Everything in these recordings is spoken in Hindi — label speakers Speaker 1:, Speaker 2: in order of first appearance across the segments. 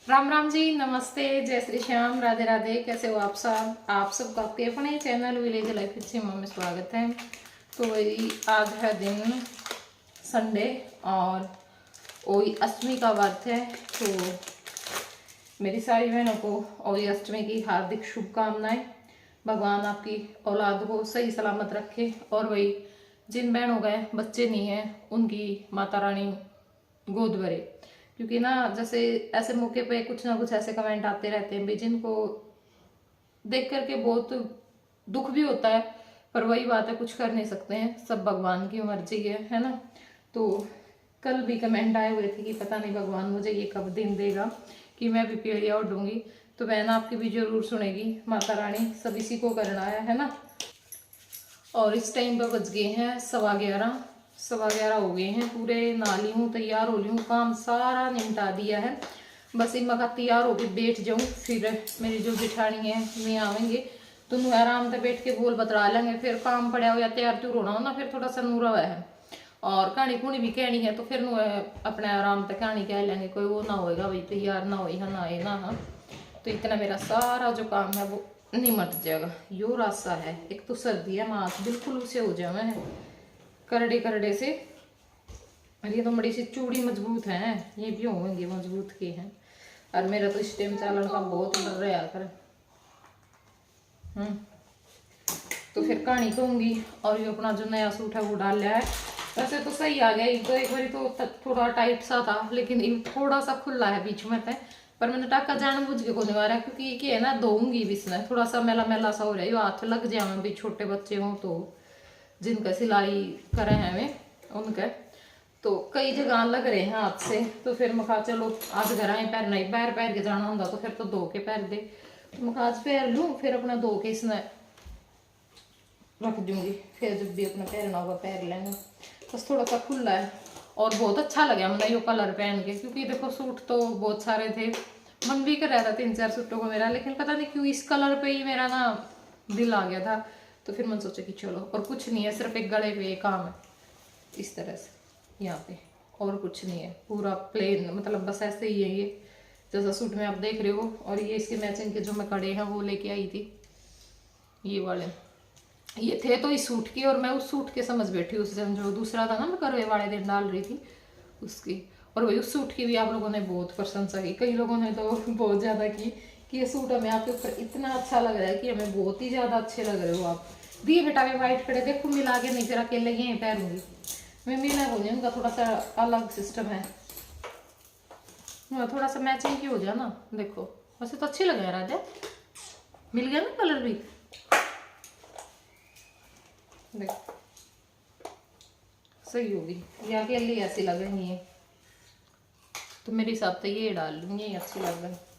Speaker 1: राम राम जी, नमस्ते, जय श्री श्याम, राधे राधे। कैसे हो आप सब? आप सबका आपके अपने चैनल विलेज लाइफ में स्वागत है। तो वही आज है दिन संडे और वही अष्टमी का व्रत है। तो मेरी सारी बहनों को वही अष्टमी की हार्दिक शुभकामनाएं। भगवान आपकी औलाद को सही सलामत रखे और वही जिन बहनों का बच्चे नहीं हैं उनकी माता रानी गोद भरे। क्योंकि ना जैसे ऐसे मौके पे कुछ ना कुछ ऐसे कमेंट आते रहते हैं भी जिनको देख करके बहुत दुख भी होता है, पर वही बात है, कुछ कर नहीं सकते हैं, सब भगवान की मर्जी है ना। तो कल भी कमेंट आए हुए थे कि पता नहीं भगवान मुझे ये कब दिन देगा कि मैं भी पीढ़िया उठूंगी। तो बहन आपकी भी जरूर सुनेगी, माता रानी सब इसी को करना है ना। और इस टाइम पर बज गए हैं 11:15 हो गए हैं। पूरे नाली हूँ, तैयार हो ली हूँ, काम सारा निपटा दिया है। बस इनका का तैयार होकर बैठ जाऊँ, फिर मेरी जो जिठानी है वे आवेंगे तो नु आराम से बैठ के बोल बतरा लेंगे। फिर काम पड़ा हो या तैयार त्यूर होना हो ना, फिर थोड़ा सा नूरा हुआ है और कहानी खूनी भी कहनी है तो फिर नु अपने आराम से कहानी कह लेंगे, कोई वो ना होएगा भाई तैयार ना हो ना आए ना। हाँ, तो इतना मेरा सारा जो काम है वो निमट जाएगा। यो रास्ता है, एक तो सर्दी है, माथ बिल्कुल उसे हो जावे है करड़े करड़े से। और ये तो बड़ी सी चूड़ी मजबूत है, ये भी होंगे मजबूत के हैं। और मेरा तो इस टाइम चालन का बहुत डर रहा कर। तो फिर कहानी कहूंगी। और ये अपना जो नया सूट है वो डाल लिया है। वैसे तो सही आ गया, एक बारी तो थोड़ा टाइट सा था, लेकिन थोड़ा सा खुला है बीच में तय। पर मैंने टाका जानबूझ के को नहीं मारा, क्योंकि ये है ना धोऊंगी भी इसमें, थोड़ा सा मैला मैला सा हो रहा है, ये हाथ लग जाए भी छोटे बच्चे हों तो जिनका सिलाई करे हैं वे उनके तो कई जगह लग रहे हैं हाथ से। तो फिर मैं कहा चलो आज घर आए पैर नहीं पैर पैर के जाना होगा तो फिर तो धो के पैर दे, तो मैं आज पैर लूँ फिर अपना धो के इसमें रख दूंगी, फिर जब भी अपना पैरना होगा पैर लेंगे। बस थोड़ा सा खुला है और बहुत अच्छा लगा मुझे यो कलर पहन के, क्योंकि देखो सूट तो बहुत सारे थे, मन भी कर रहा था 3-4 सूटों को मेरा, लेकिन पता नहीं क्यों इस कलर पे ही मेरा ना दिल आ गया था। तो फिर मैंने सोचा कि चलो, और कुछ नहीं है, सिर्फ एक गले पे काम है इस तरह से यहाँ पे, और कुछ नहीं है, पूरा प्लेन, मतलब बस ऐसे ही है ये जैसा सूट में आप देख रहे हो। और ये इसके मैचिंग के जो मैं कड़े हैं वो लेके आई थी, ये वाले ये थे तो इस सूट की, और मैं उस सूट के समझ बैठी उस दिन जो दूसरा था ना मैं करवे वाले दिन डाल रही थी उसकी। और वही उस सूट की भी आप लोगों ने बहुत प्रशंसा की, कई लोगों ने तो बहुत ज़्यादा की कि ये सूट हमें आपके ऊपर इतना अच्छा लग रहा है कि हमें बहुत ही ज़्यादा अच्छे लग रहे हो आप। दिए बेटा वे वाइट कड़े देखो मिला के, नहीं फिर अकेले यहीं पहनूंगी मैं, मिला हो जाए उनका थोड़ा सा अलग सिस्टम है, थोड़ा सा मैचिंग की हो जाए ना। देखो वैसे तो अच्छी लग रहा है राजा, मिल गया ना कलर भी, देखो सही होगी, या अकेली ऐसी लग रही है तो मेरे हिसाब से ये डाल लूँगी, ये अच्छी लग रही है।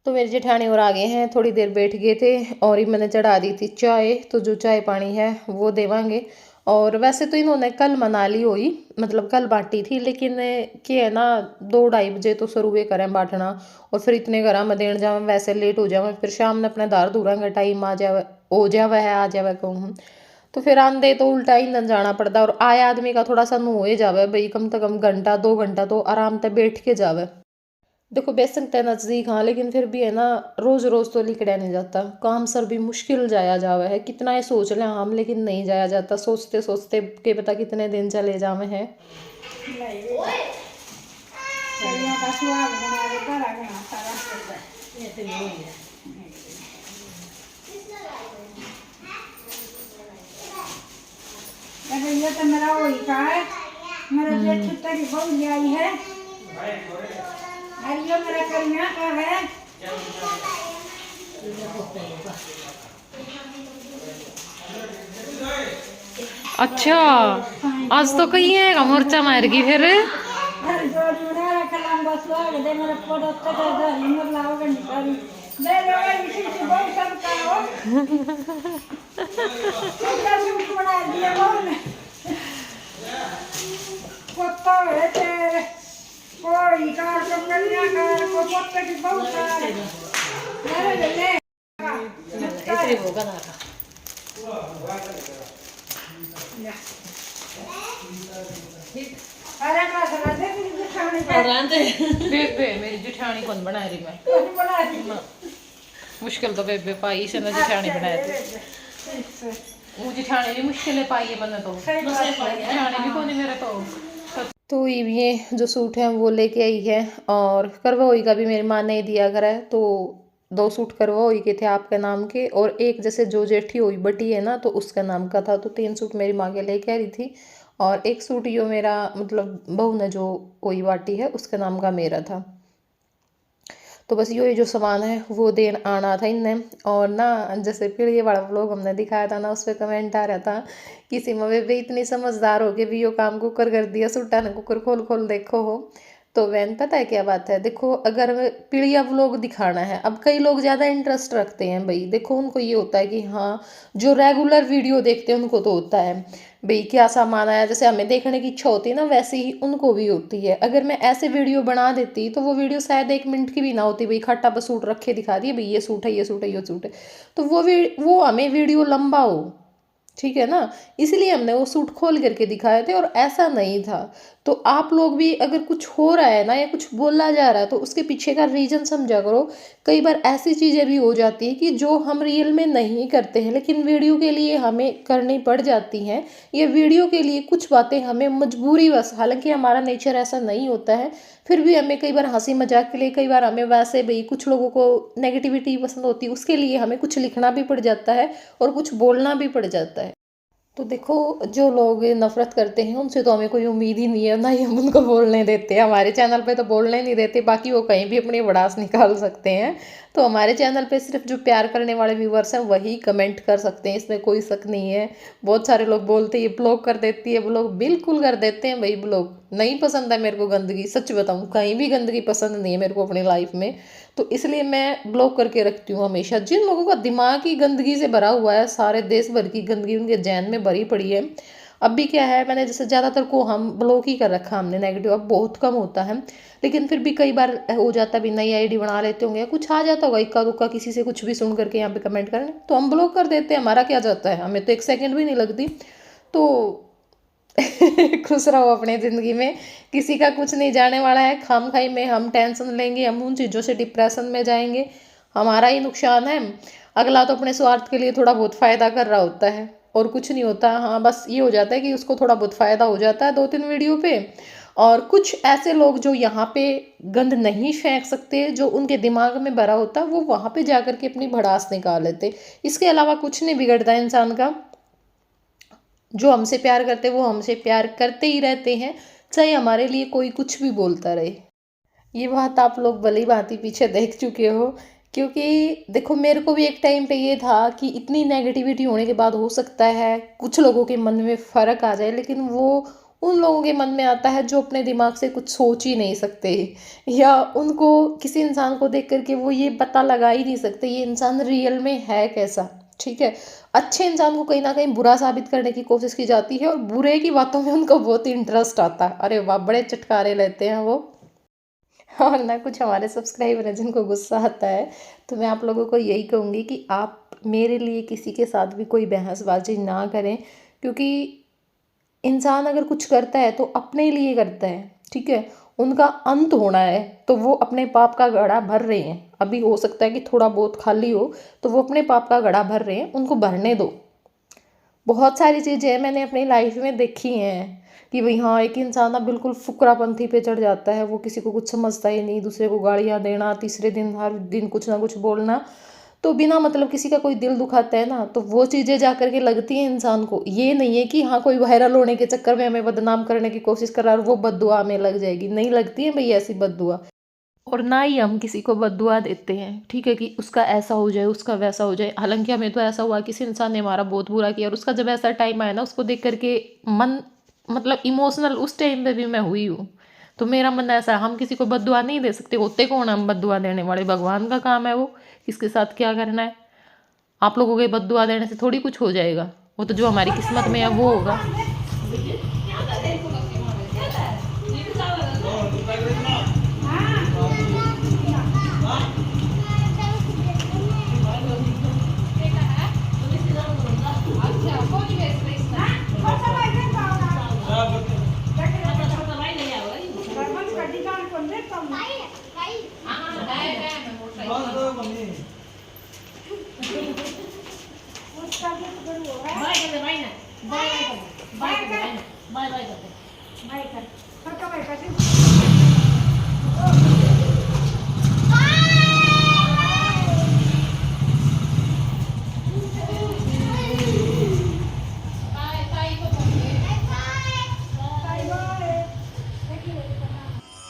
Speaker 1: तो मेरे जेठानी और आ गए हैं, थोड़ी देर बैठ गए थे और ही मैंने चढ़ा दी थी चाय, तो जो चाय पानी है वो देवांगे। और वैसे तो इन्होंने कल मना ली हुई, मतलब कल बांटी थी, लेकिन क्या है ना 2-2:30 बजे तो शुरू करें बांटना, और फिर इतने घर में देने जावे वैसे लेट हो जावे, फिर शाम में अपने दार दूरा का टाइम आ जावे हो जावे है आ जावे कहूँ, तो फिर आंदे तो उल्टा ही न जाना पड़ता। और आया आदमी का थोड़ा सा नु हो जावे भाई, कम से कम घंटा 2 घंटा तो आराम से बैठ के जावे। देखो बेच सकते हैं नज़दीक हाँ, लेकिन फिर भी है ना रोज़ रोज़ तो लिखड़ा नहीं जाता, काम सर भी मुश्किल जाया जावा है, कितना ये सोच लें हम लेकिन नहीं जाया जाता, सोचते सोचते के पता कितने दिन चले जावे हैं।
Speaker 2: ये तो मेरा वही का है, मेरा जेठ तेरी बहू आई है, अरे ये मेरा कन्या का है।
Speaker 1: अच्छा आज तो कहीं है मोर्चा मार गई फिर।
Speaker 2: हर जोड़ी बना रखा लंबा स्वाग दे मेरा फोटो तक दे हिम्मत लाओगे निकाली दे लोगे इसी से बहुत सब का हो क्या सूट बना दिया बहुत ने पत्ता है तेरे कोई कार को कन्या कार को पत्ते की बहुत सारे मेरे ले
Speaker 1: इतनी होगा ना
Speaker 2: अरे का सला दे मुझे खाने का
Speaker 1: बेबे मेरी जेठानी कौन बना रही मैं
Speaker 2: कुछ बना दी
Speaker 1: मुश्किल तो बेबे पाई से ना जेठानी बनाए थे वो जेठानी भी मुश्किलें पाई है मैंने तो जेठानी भी कौन मेरे तो ये जो सूट है वो लेके आई है और करवाई का भी मेरी माँ ने दिया करा है तो 2 सूट करवाई के थे आपके नाम के और एक जैसे जो जेठी हुई बटी है ना तो उसका नाम का था तो 3 सूट मेरी माँ के लेके आ रही थी और एक सूट जो मेरा मतलब बहू ने जो कोई बाटी है उसके नाम का मेरा था तो बस ये जो सामान है वो देन आना था इनने और ना जैसे फिर ये वाला व्लॉग हमने दिखाया था ना उस पर कमेंट आ रहा था कि सीमा बेबे इतनी समझदार हो के भी यो काम कुकर कर दिया सुट्टा ने कुकर खोल खोल देखो हो तो वैन पता है क्या बात है देखो अगर पीढ़िया व्लॉग दिखाना है अब कई लोग ज़्यादा इंटरेस्ट रखते हैं भाई देखो उनको ये होता है कि हाँ जो रेगुलर वीडियो देखते हैं उनको तो होता है भाई क्या सामान आया जैसे हमें देखने की इच्छा होती है ना वैसे ही उनको भी होती है अगर मैं ऐसे वीडियो बना देती तो वो वीडियो शायद 1 मिनट की भी ना होती भाई खट्टा बस सूट रखे दिखा दिए भाई ये सूट है ये सूट है ये सूट है तो वो हमें वीडियो लंबा हो ठीक है ना इसलिए हमने वो सूट खोल करके दिखाए थे और ऐसा नहीं था तो आप लोग भी अगर कुछ हो रहा है ना या कुछ बोला जा रहा है तो उसके पीछे का रीज़न समझा करो कई बार ऐसी चीज़ें भी हो जाती है कि जो हम रियल में नहीं करते हैं लेकिन वीडियो के लिए हमें करनी पड़ जाती हैं या वीडियो के लिए कुछ बातें हमें मजबूरी बस हालांकि हमारा नेचर ऐसा नहीं होता है फिर भी हमें कई बार हंसी मजाक के लिए कई बार हमें वैसे भाई कुछ लोगों को नेगेटिविटी पसंद होती है उसके लिए हमें कुछ लिखना भी पड़ जाता है और कुछ बोलना भी पड़ जाता है तो देखो जो लोग नफरत करते हैं उनसे तो हमें कोई उम्मीद ही नहीं है ना ही हम उनको बोलने देते हैं हमारे चैनल पे तो बोलने नहीं देते बाकी वो कहीं भी अपनी भड़ास निकाल सकते हैं तो हमारे चैनल पे सिर्फ जो प्यार करने वाले व्यूवर्स हैं वही कमेंट कर सकते हैं इसमें कोई शक नहीं है बहुत सारे लोग बोलते हैं ये ब्लॉग कर देती है ब्लॉग बिल्कुल कर देते हैं भाई ब्लॉग नहीं पसंद है मेरे को गंदगी सच बताऊँ कहीं भी गंदगी पसंद नहीं है मेरे को अपनी लाइफ में तो इसलिए मैं ब्लॉक करके रखती हूँ हमेशा जिन लोगों का दिमाग ही गंदगी से भरा हुआ है सारे देश भर की गंदगी उनके जहन में भरी पड़ी है अब भी क्या है मैंने जैसे ज़्यादातर को हम ब्लॉक ही कर रखा हमने नेगेटिव अब बहुत कम होता है लेकिन फिर भी कई बार हो जाता है भी नई आईडी बना लेते होंगे कुछ आ जाता होगा इक्का दुक्का किसी से कुछ भी सुन करके यहाँ पे कमेंट करने तो हम ब्लॉक कर देते हैं हमारा क्या जाता है हमें तो 1 सेकंड भी नहीं लगती तो खुश रहो अपने ज़िंदगी में किसी का कुछ नहीं जाने वाला है खाम खाई में हम टेंशन लेंगे हम उन चीज़ों से डिप्रेशन में जाएंगे हमारा ही नुकसान है अगला तो अपने स्वार्थ के लिए थोड़ा बहुत फ़ायदा कर रहा होता है और कुछ नहीं होता हाँ बस ये हो जाता है कि उसको थोड़ा बहुत फ़ायदा हो जाता है 2-3 वीडियो पे और कुछ ऐसे लोग जो यहाँ पे गंद नहीं फेंक सकते जो उनके दिमाग में भरा होता है वो वहाँ पे जा कर के अपनी भड़ास निकाल लेते इसके अलावा कुछ नहीं बिगड़ता इंसान का जो हमसे प्यार करते हैं वो हमसे प्यार करते ही रहते हैं चाहे हमारे लिए कोई कुछ भी बोलता रहे ये बात आप लोग भली भांति पीछे देख चुके हो क्योंकि देखो मेरे को भी एक टाइम पे ये था कि इतनी नेगेटिविटी होने के बाद हो सकता है कुछ लोगों के मन में फ़र्क आ जाए लेकिन वो उन लोगों के मन में आता है जो अपने दिमाग से कुछ सोच ही नहीं सकते या उनको किसी इंसान को देख करके वो ये पता लगा ही नहीं सकते ये इंसान रियल में है कैसा ठीक है अच्छे इंसान को कहीं ना कहीं बुरा साबित करने की कोशिश की जाती है और बुरे की बातों में उनको बहुत इंटरेस्ट आता है अरे वाह बड़े चटकारे लेते हैं वो और ना कुछ हमारे सब्सक्राइबर हैं जिनको गुस्सा आता है तो मैं आप लोगों को यही कहूँगी कि आप मेरे लिए किसी के साथ भी कोई बहसबाजी ना करें क्योंकि इंसान अगर कुछ करता है तो अपने लिए करता है ठीक है उनका अंत होना है तो वो अपने पाप का घड़ा भर रहे हैं अभी हो सकता है कि थोड़ा बहुत खाली हो तो वो अपने पाप का घड़ा भर रहे हैं उनको भरने दो बहुत सारी चीज़ें मैंने अपनी लाइफ में देखी हैं कि भाई हाँ एक इंसान ना बिल्कुल फुकरापंथी पे चढ़ जाता है वो किसी को कुछ समझता ही नहीं दूसरे को गालियाँ देना तीसरे दिन हर दिन कुछ ना कुछ बोलना तो बिना मतलब किसी का कोई दिल दुखाता है ना तो वो चीज़ें जा करके लगती हैं इंसान को ये नहीं है कि हाँ कोई वायरल होने के चक्कर में हमें बदनाम करने की कोशिश कर रहा है और वो बद्दुआ हमें लग जाएगी नहीं लगती है भाई ऐसी बद्दुआ और ना ही हम किसी को बद्दुआ देते हैं ठीक है कि उसका ऐसा हो जाए उसका वैसा हो जाए हालांकि हमें तो ऐसा हुआ किसी इंसान ने हमारा बहुत बुरा किया और उसका जब ऐसा टाइम आया ना उसको देख करके मन मतलब इमोशनल उस टाइम पे भी मैं हुई हूँ। तो मेरा मन ऐसा है, हम किसी को बद्दुआ नहीं दे सकते, होते कौन हम बद्दुआ देने वाले, भगवान का काम है वो किसके साथ क्या करना है। आप लोगों के बद्दुआ देने से थोड़ी कुछ हो जाएगा, वो तो जो हमारी किस्मत में है वो होगा।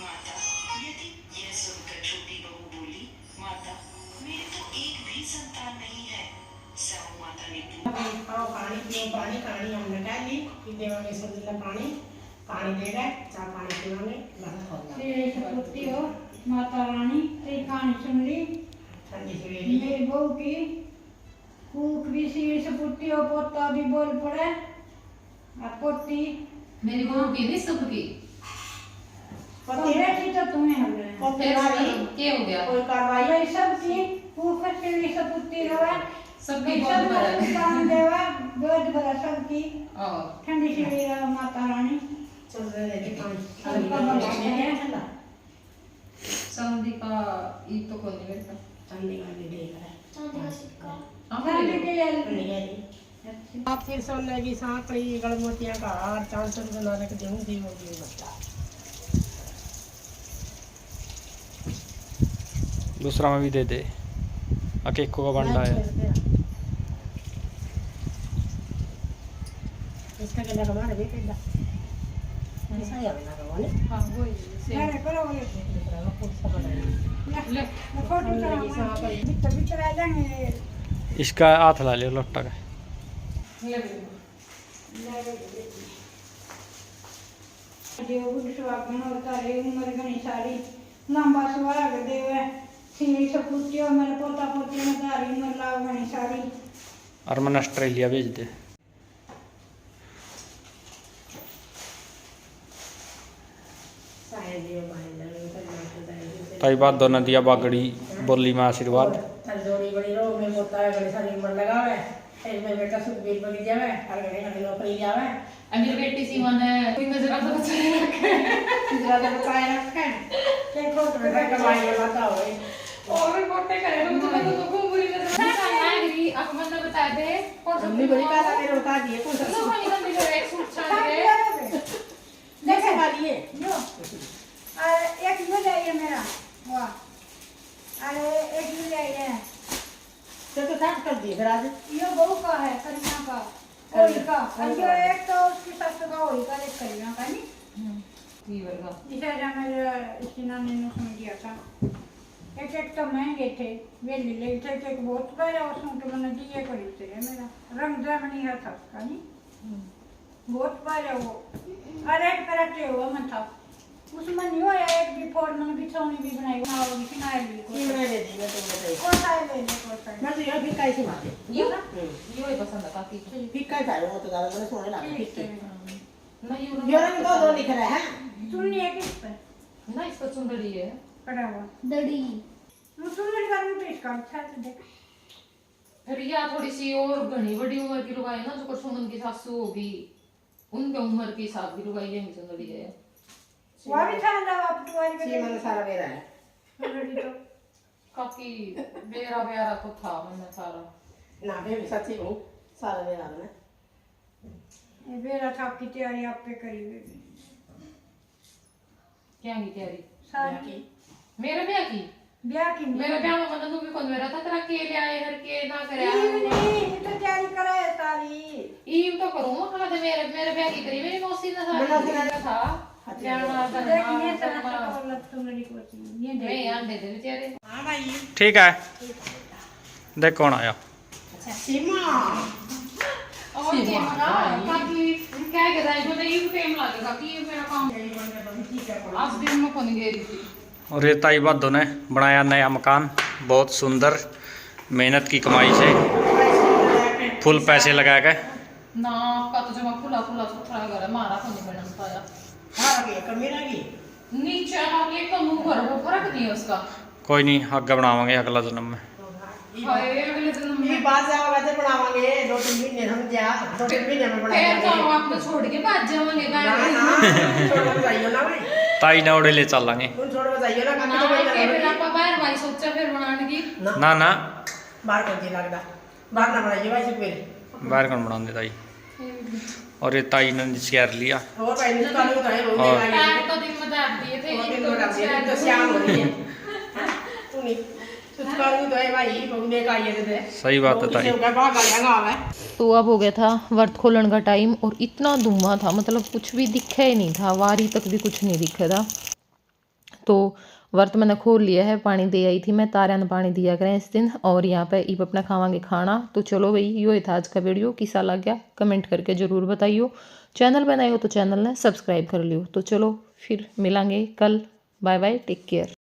Speaker 3: माता, यदि यह सुनकर छोटी बहू बोली, माता मेरे तो एक भी संतान नहीं है। साहू माता ने
Speaker 4: खाओ पानी पियो, पानी कहानी हमने डाली कि देवांगे सुंदर पानी देगा, चार पानी पीवांगे, बस हो गया।
Speaker 2: श्री सपुत्री हो माता रानी, तेरी कहानी सुन ली।
Speaker 4: ठंडी सवेरी
Speaker 2: मेरी बहू की कूक भी श्री सपुत्री हो, पोता भी बोल पड़े और पोती
Speaker 1: मेरी बहू की नहीं सबकी।
Speaker 4: पति
Speaker 2: बेटी तो तुम्हें हमने
Speaker 4: पति वाली
Speaker 1: क्या हो गया?
Speaker 4: कोई कार्रवाई
Speaker 2: ये सबकी कूक श्री सपुत्री रवा
Speaker 1: सबकी
Speaker 2: सब
Speaker 1: बहुत बड़ा
Speaker 2: काम देवा बोझ भरा सबकी
Speaker 1: और
Speaker 2: ठंडी सवेरी रवा माता रानी।
Speaker 4: चल रहे थे
Speaker 2: सबका भला करे।
Speaker 4: ठंडा
Speaker 1: संधि का ई तो कोई नहीं मेरे पास।
Speaker 4: ठंडी वाली देख रहा है
Speaker 2: ठंडी के लिए
Speaker 4: ठंडी वाली आप फिर सोने की सांकड़ी गलमोतियां का हार चांचल बना रख दूं दी होगी बता।
Speaker 5: दूसरा में भी दे दे, अकेको का बंडा है।
Speaker 4: इसका क्या लगा मारे बेटे दा ऐसा ही आवे ना कौन
Speaker 1: हाँ वही
Speaker 2: अरे करो ये
Speaker 4: दूसरा का कुछ सब बनाया
Speaker 1: ले
Speaker 2: फोटो करा भीतर भीतर आ जाएंगे।
Speaker 5: इसका हाथ ला ले लोटा का।
Speaker 2: देव बुढ़ सुहागन होता रे उम्र घनी सारी लंबा सुहाग देव श्री सपुत्री हो मेरे पोता पोती में तारी उम्र लाभ घनी सारी।
Speaker 5: और मन ऑस्ट्रेलिया भेज दे। ताई बात दो नदिया बागड़ी बोली में आशीर्वाद।
Speaker 4: जोड़ी बड़ी रोग में होता है बड़ी सारी उम्र लगावे फिर में बेटा सुखबीर बनी जावे हर घड़ी घड़ी नौकरी जावे
Speaker 1: मेरी बेटी सीमा ने कोई नजर आता बच्चा रखे
Speaker 4: ज्यादा बताए रखे देखो तो बेटा कमाई में बताओ
Speaker 1: और भी पोते करे तो घूम बुरी नजर नागरी आप मन में बता दे कौन सा
Speaker 4: हमने बड़ी काला मेरे बता दिए कौन सा
Speaker 1: तो पानी का मिलो एक सूट छान के
Speaker 4: देखे वाली है
Speaker 2: यो अरे एक यो जाइए मेरा वाह अरे एक यो जाइए
Speaker 4: तो साफ कर दिए फिर आज
Speaker 2: यो बहू का है कन्या का कोई का और यो एक तो उसकी सास का होई का एक कन्या का नहीं
Speaker 1: फीवर का
Speaker 2: इसे मेरे सीना ने सुन दिया था। एक तो महंगे थे वे ले ले थे एक बहुत बड़ा उसमें तो मैंने दिए करी थे मेरा रंग जमनी है था का नहीं बहुत बड़ा वो अरे एक करते हुआ मैं था उसमें नहीं हुआ एक भी फोड़ मैंने बिछौनी भी बनाई बनाओगी किनारे भी
Speaker 4: ये मैं दे दी मैं तुमको दे
Speaker 2: कौन सा है ले ले कौन सा है
Speaker 4: मैं तो ये भी कैसे मारे
Speaker 1: ये ही पसंद है काफी
Speaker 4: फिर क्या था वो तो ज्यादा मैंने सोने लगा
Speaker 2: ठीक है।
Speaker 1: नहीं
Speaker 4: ये रंग दो लिख रहा है
Speaker 2: सुननी है किस पे
Speaker 1: ना इसका सुंदरी है
Speaker 2: पड़ा हुआ दड़ी मैं सुनने का नहीं पेश कर अच्छा से देख
Speaker 1: फिर या थोड़ी सी और घनी बड़ी उम्र की लुगाई ना जो कुछ की सासू होगी उनके उम्र के हिसाब की लुगाई है सुंदरी है
Speaker 2: वो भी था ना आप तुम्हारी
Speaker 4: ये मैंने सारा मेरा है
Speaker 2: दड़ी तो
Speaker 1: काफी बेरा बेरा तो था मैंने सारा
Speaker 4: ना भी सच्ची हूँ सारा मेरा है
Speaker 2: ये बेरा था की तैयारी आप पे करी हुई
Speaker 1: क्या की तैयारी
Speaker 2: सारी
Speaker 1: मेरे ब्याह की
Speaker 2: ब्याह की
Speaker 1: मेरे ब्याह में मतलब भी कौन मेरा था तेरा के ले आए हर के ना करे
Speaker 2: नहीं तो तैयारी करा है सारी
Speaker 1: ईव तो करूँ कहा था मेरे ब्याह की करी मेरी मौसी ने सारा था जाना
Speaker 2: देख ये
Speaker 1: करना
Speaker 2: सारा तो लग तुम्हारी कोची ये
Speaker 1: नहीं
Speaker 2: देख
Speaker 1: अंडे दे बेचारे
Speaker 4: हाँ भाई
Speaker 5: ठीक है देख कौन आया।
Speaker 4: सीमा
Speaker 1: और ये मना काफी क्या कहता है तो ये टाइम लगेगा कि ये मेरा काम आज दिन में कौन गई थी।
Speaker 5: और ये ताई बहादुर ने बनाया नया मकान, बहुत सुंदर, मेहनत की कमाई से, फुल पैसे लगा के।
Speaker 1: ना आपका तो जमा खुला खुला सुथरा घर है, हमारा को नहीं बना पाया। नीचे आगे का मुंह घर वो फर्क नहीं है उसका।
Speaker 5: कोई नहीं, आगे बनावांगे अगला जन्म में।
Speaker 1: हाय अगले जन्म
Speaker 4: ये
Speaker 1: में
Speaker 4: बात से वैसे बनावांगे 2-3 महीने हम क्या 2-3 महीने में
Speaker 1: फिर
Speaker 4: बनाएंगे।
Speaker 1: तो आपको छोड़ के भाग जाओगे
Speaker 4: ना
Speaker 1: गाड़ी।
Speaker 4: ना छोड़ बताइयो ना भाई,
Speaker 5: ताई ने ओड़े ले चलांगे।
Speaker 4: तुम छोड़ बताइयो ना
Speaker 1: ना
Speaker 4: काफी तो
Speaker 1: के फिर
Speaker 4: बन
Speaker 1: आपका बाहर भाई सोचा फिर बनाने की।
Speaker 5: ना ना
Speaker 4: बाहर कर दिया लगता, बाहर ना बनाइए भाई से फिर
Speaker 5: बाहर कौन बनाते ताई। और ये ताई ने शेयर लिया।
Speaker 4: और भाई ने काली बताए बहुत
Speaker 5: और-
Speaker 4: देर
Speaker 1: पैर तो दिन में दाब दिए थे
Speaker 4: और
Speaker 1: ये
Speaker 4: दिन
Speaker 1: तो
Speaker 4: में डाल दिया, तो श्याम हो रही है। तू नहीं कुछ कर तो है भाई, बहुत देर का ये दे।
Speaker 5: सही बात है ताई।
Speaker 4: हो गया भाग आ जाएगा आवे।
Speaker 1: तो अब हो गया था व्रत खोलन का टाइम और इतना धुआं था, मतलब कुछ भी दिखा ही नहीं था, वारी तक भी कुछ नहीं दिखा था। तो व्रत मैंने खोल लिया है, पानी दे आई थी मैं, तारिया ने पानी दिया करें इस दिन। और यहाँ पे इब अपना खावांगे खाना। तो चलो भाई यो था आज का वीडियो, किसा लग गया कमेंट करके ज़रूर बताइयो। चैनल पर नए हो तो चैनल ने सब्सक्राइब कर लियो। तो चलो फिर मिलेंगे कल, बाय बाय, टेक केयर।